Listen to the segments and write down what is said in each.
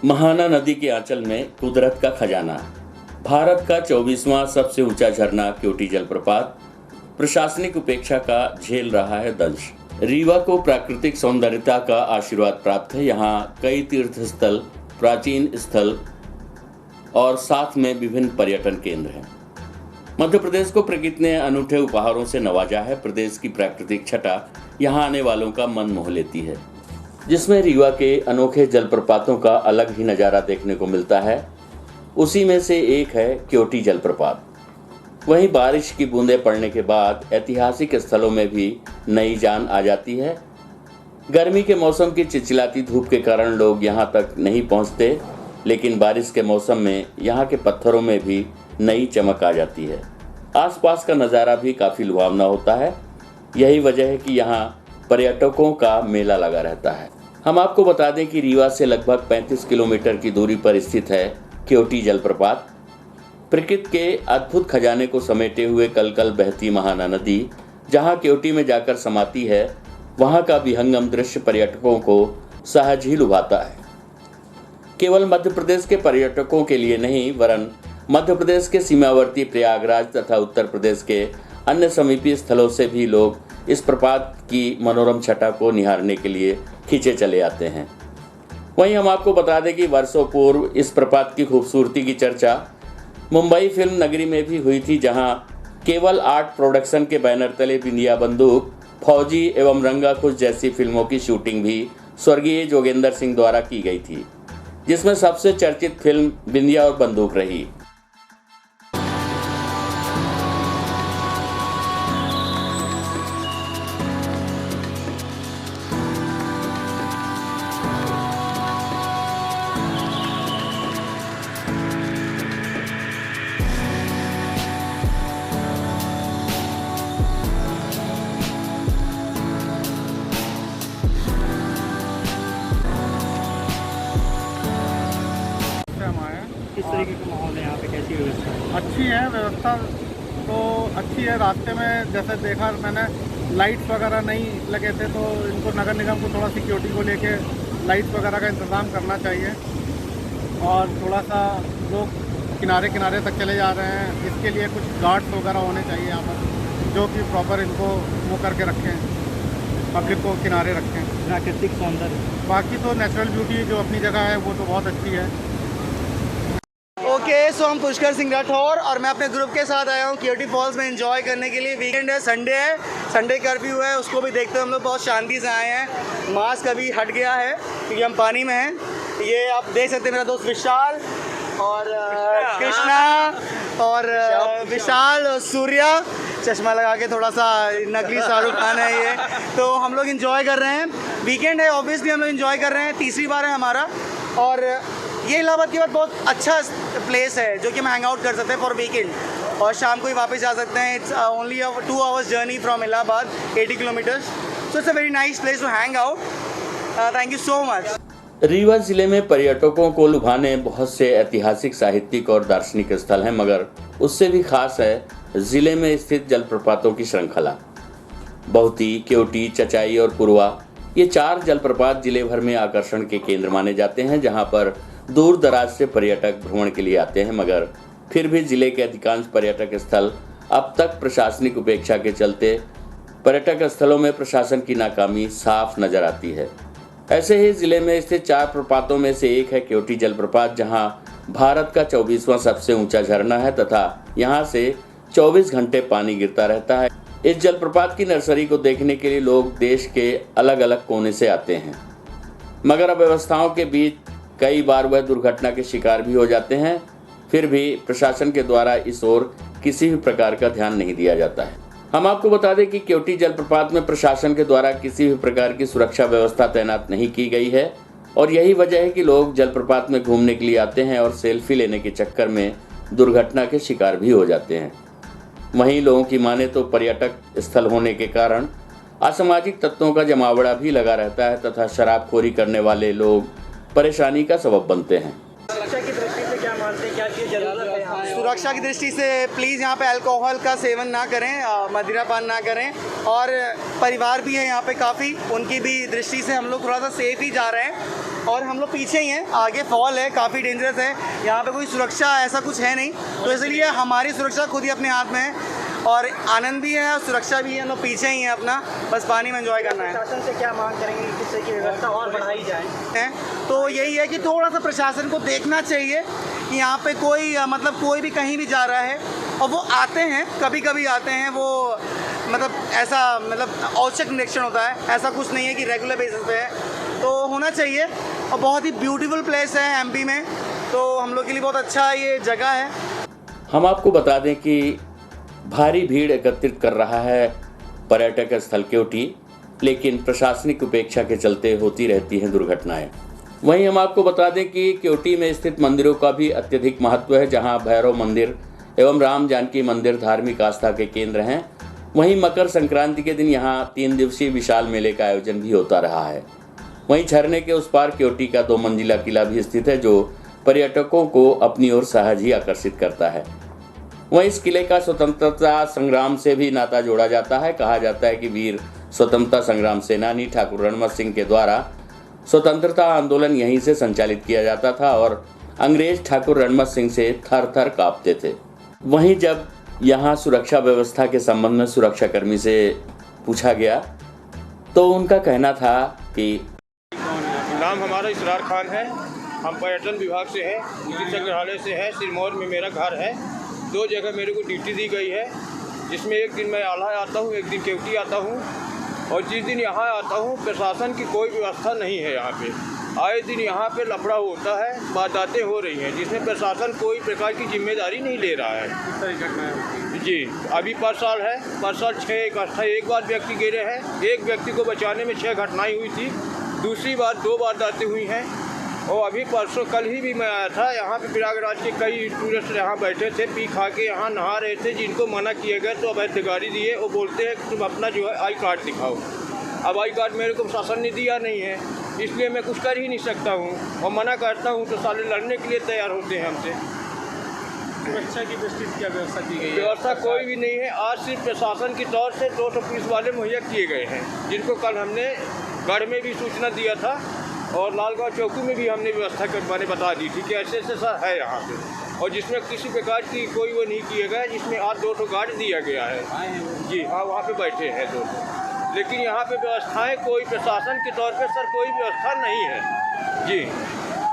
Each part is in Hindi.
महाना नदी के आंचल में कुदरत का खजाना। भारत का 24वां सबसे ऊंचा झरना क्योटी जलप्रपात प्रशासनिक उपेक्षा का झेल रहा है दंश। रीवा को प्राकृतिक सौंदर्यता का आशीर्वाद प्राप्त है। यहाँ कई तीर्थ स्थल, प्राचीन स्थल और साथ में विभिन्न पर्यटन केंद्र हैं। मध्य प्रदेश को प्रकृति ने अनूठे उपहारों से नवाजा है। प्रदेश की प्राकृतिक छटा यहाँ आने वालों का मन मोह लेती है, जिसमें रीवा के अनोखे जलप्रपातों का अलग ही नज़ारा देखने को मिलता है। उसी में से एक है क्योटी जलप्रपात। वहीं बारिश की बूंदें पड़ने के बाद ऐतिहासिक स्थलों में भी नई जान आ जाती है। गर्मी के मौसम की चिलचिलाती धूप के कारण लोग यहां तक नहीं पहुंचते, लेकिन बारिश के मौसम में यहां के पत्थरों में भी नई चमक आ जाती है। आसपास का नज़ारा भी काफ़ी लुभावना होता है। यही वजह है कि यहाँ पर्यटकों का मेला लगा रहता है। हम आपको बता दें कि रीवा से लगभग 35 किलोमीटर की दूरी पर स्थित है क्योटी जलप्रपात। प्रकृति के अद्भुत खजाने को समेटे हुए कल कल बहती महाना नदी जहाँ क्योटी में जाकर समाती है, वहाँ का विहंगम दृश्य पर्यटकों को सहज ही लुभाता है। केवल मध्य प्रदेश के पर्यटकों के लिए नहीं, वरन मध्य प्रदेश के सीमावर्ती प्रयागराज तथा उत्तर प्रदेश के अन्य समीपी स्थलों से भी लोग इस प्रपात की मनोरम छटा को निहारने के लिए खींचे चले आते हैं। वहीं हम आपको बता दें कि वर्षों पूर्व इस प्रपात की खूबसूरती की चर्चा मुंबई फिल्म नगरी में भी हुई थी, जहां केवल आर्ट प्रोडक्शन के बैनर तले बिंदिया बंदूक, फौजी एवं रंगा खुश जैसी फिल्मों की शूटिंग भी स्वर्गीय जोगेंद्र सिंह द्वारा की गई थी, जिसमें सबसे चर्चित फिल्म बिंदिया और बंदूक रही। किस तरीके का माहौल है यहाँ पे, कैसी व्यवस्था है? अच्छी है व्यवस्था तो अच्छी है। रास्ते में जैसे देखा मैंने, लाइट्स वगैरह नहीं लगे थे, तो इनको नगर निगम को थोड़ा सिक्योरिटी को लेके लाइट्स वगैरह का इंतज़ाम करना चाहिए। और थोड़ा सा लोग किनारे किनारे तक चले जा रहे हैं, इसके लिए कुछ गार्ड्स वगैरह होने चाहिए यहाँ पर, जो कि प्रॉपर इनको वो करके रखें, पब्लिक को किनारे रखें। प्राकृतिक सौंदर्य, बाकी तो नेचुरल ब्यूटी जो अपनी जगह है वो तो बहुत अच्छी है। ओके, सो हम पुष्कर सिंह राठौर और मैं अपने ग्रुप के साथ आया हूँ क्योटी फॉल्स में एंजॉय करने के लिए। वीकेंड है, संडे कर्फ्यू है, उसको भी देखते हुए हम लोग बहुत शांति से आए हैं। मास्क अभी हट गया है क्योंकि हम पानी में हैं। ये आप देख सकते हैं, मेरा दोस्त विशाल और कृष्णा और विशाल और सूर्या, चश्मा लगा के थोड़ा सा नकली शाहरुख खान है ये। तो हम लोग एंजॉय कर रहे हैं। वीकेंड है, ऑब्वियसली हम लोग एंजॉय कर रहे हैं। तीसरी बार है हमारा, और ये इलाहाबाद के बाद बहुत अच्छा प्लेस है जो कि हम हैंग आउट कर सकते हैं फॉर वीकेंड, और शाम को ही वापस जा सकते हैं। It's only 2 hours journey from Allahabad, 80 kilometres. So it's a very nice place to hang out. Thank you so much. Rewa जिले में पर्यटकों को लुभाने बहुत से ऐतिहासिक, साहित्यिक और दार्शनिक स्थल हैं, मगर उससे भी खास है जिले में स्थित जलप्रपातों की श्रृंखला। बहुती, क्योटी, चचाई और पुरवा, ये 4 जलप्रपात जिले भर में आकर्षण के केंद्र माने जाते हैं, जहां पर दूर दराज से पर्यटक भ्रमण के लिए आते हैं। मगर फिर भी जिले के अधिकांश पर्यटक स्थल अब तक प्रशासनिक उपेक्षा के चलते पर्यटक स्थलों में प्रशासन की नाकामी साफ नजर आती है। ऐसे ही जिले में स्थित 4 प्रपातों में से एक है क्योटी जलप्रपात, जहां भारत का 24वां सबसे ऊंचा झरना है तथा यहां से 24 घंटे पानी गिरता रहता है। इस जलप्रपात की नर्सरी को देखने के लिए लोग देश के अलग अलग कोने से आते हैं, मगर अव्यवस्थाओं के बीच कई बार वह दुर्घटना के शिकार भी हो जाते हैं। फिर भी प्रशासन के द्वारा इस ओर किसी भी प्रकार का ध्यान नहीं दिया जाता है। हम आपको बता दें कि क्योटी जलप्रपात में प्रशासन के द्वारा किसी भी प्रकार की सुरक्षा व्यवस्था तैनात नहीं की गई है, और यही वजह है कि लोग जलप्रपात में घूमने के लिए आते हैं और सेल्फी लेने के चक्कर में दुर्घटना के शिकार भी हो जाते हैं। वहीं लोगों की माने तो पर्यटक स्थल होने के कारण असामाजिक तत्वों का जमावड़ा भी लगा रहता है तथा शराबखोरी करने वाले लोग परेशानी का सबब बनते हैं। सुरक्षा की दृष्टि से क्या मानते हैं, क्या चीज़ जरूरत है यहाँ? सुरक्षा की दृष्टि से प्लीज़ यहाँ पे अल्कोहल का सेवन ना करें, मदिरा पान ना करें, और परिवार भी है यहाँ पे काफ़ी, उनकी भी दृष्टि से हम लोग थोड़ा सा सेफ ही जा रहे हैं। और हम लोग पीछे ही हैं, आगे फॉल है, काफ़ी डेंजरस है, यहाँ पे कोई सुरक्षा ऐसा कुछ है नहीं, तो इसलिए हमारी सुरक्षा खुद ही अपने हाथ में है और आनंद भी है और सुरक्षा भी है। हम लोग पीछे ही हैं अपना, बस पानी में एंजॉय करना है। प्रशासन से क्या मांग करेंगे कि किससे की व्यवस्था और बढ़ाई जाए? तो यही है कि थोड़ा सा प्रशासन को देखना चाहिए कि यहाँ पे कोई मतलब कोई भी कहीं भी जा रहा है और वो आते हैं, कभी कभी आते हैं वो, मतलब ऐसा मतलब औचक निरीक्षण होता है, ऐसा कुछ नहीं है कि रेगुलर बेसिस पे है, तो होना चाहिए। और बहुत ही ब्यूटीफुल प्लेस है एमपी में, तो हम लोग के लिए बहुत अच्छा ये जगह है। हम आपको बता दें कि भारी भीड़ एकत्रित कर रहा है पर्यटक स्थल केवटी, लेकिन प्रशासनिक उपेक्षा के चलते होती रहती हैं दुर्घटनाएं। वहीं हम आपको बता दें कि केवटी में स्थित मंदिरों का भी अत्यधिक महत्व है, जहां भैरव मंदिर एवं राम जानकी मंदिर धार्मिक आस्था के केंद्र हैं। वहीं मकर संक्रांति के दिन यहां 3 दिवसीय विशाल मेले का आयोजन भी होता रहा है। वहीं झरने के उस पार केवटी का 2 मंजिला किला भी स्थित है, जो पर्यटकों को अपनी ओर सहज ही आकर्षित करता है। वहीं इस किले का स्वतंत्रता संग्राम से भी नाता जोड़ा जाता है। कहा जाता है कि वीर स्वतंत्रता संग्राम सेनानी ठाकुर रणमत सिंह के द्वारा स्वतंत्रता आंदोलन यहीं से संचालित किया जाता था और अंग्रेज ठाकुर रणमत सिंह से थर थर कांपते थे। वहीं जब यहाँ सुरक्षा व्यवस्था के संबंध में सुरक्षाकर्मी से पूछा गया तो उनका कहना था कि नाम हमारा इसरार खान है, हम पर्यटन विभाग से हैं, नीति संग्रहालय से है, सिरमौर में मेरा घर है। 2 जगह मेरे को ड्यूटी दी गई है, जिसमें एक दिन मैं आल्हा आता हूँ, एक दिन केवटी आता हूँ। और जिस दिन यहाँ आता हूँ प्रशासन की कोई व्यवस्था नहीं है यहाँ पे। आए दिन यहाँ पे लफड़ा होता है, वारदातें हो रही हैं, जिसमें प्रशासन कोई प्रकार की जिम्मेदारी नहीं ले रहा है। जी, अभी पर साल है, पर साल 6 इकट्ठा एक बार व्यक्ति गिरे हैं, एक व्यक्ति को बचाने में 6 घटनाएँ हुई थी, दूसरी बार 2 वारदातें हुई हैं। और अभी परसों कल ही भी मैं आया था, यहाँ पे प्रयागराज के कई टूरिस्ट यहाँ बैठे थे, पी खा के यहाँ नहा रहे थे, जिनको मना किए गए तो अवैध गाड़ी दिए। वो बोलते हैं कि तुम अपना जो है आई कार्ड दिखाओ। अब आई कार्ड मेरे को प्रशासन ने दिया नहीं है, इसलिए मैं कुछ कर ही नहीं सकता हूँ और मना करता हूँ तो साले लड़ने के लिए तैयार होते हैं हमसे। सुरक्षा की दृष्टि से क्या व्यवस्था की गई है? व्यवस्था कोई भी नहीं है। आज सिर्फ प्रशासन की तौर से 200 पुलिस वाले मुहैया किए गए हैं, जिनको कल हमने गढ़ में भी सूचना दिया था और लालगांव चौकी में भी हमने व्यवस्था मैंने बता दी थी कि ऐसे सर है यहाँ पे, और जिसमें किसी प्रकार की कोई वो नहीं किया गया, जिसमें आज 200 गार्ड दिया गया है। जी हाँ, वहाँ पे बैठे हैं 200, लेकिन यहाँ पे व्यवस्थाएं कोई प्रशासन के तौर पे सर कोई व्यवस्था नहीं है। जी,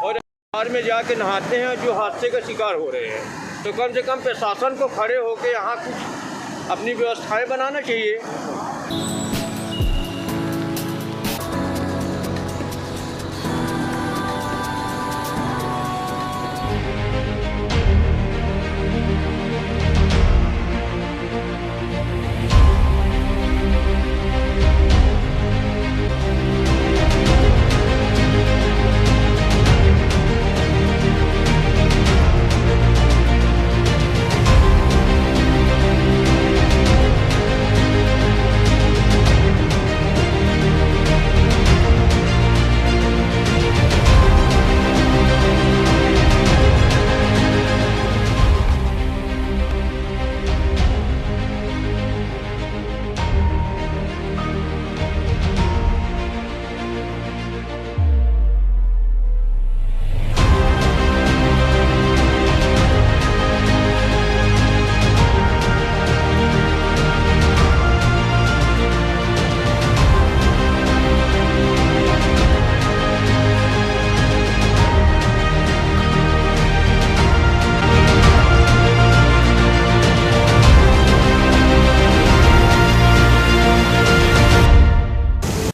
और बाहर में जाके नहाते हैं जो हादसे का शिकार हो रहे हैं, तो कम से कम प्रशासन को खड़े होकर यहाँ कुछ अपनी व्यवस्थाएं बनाना चाहिए।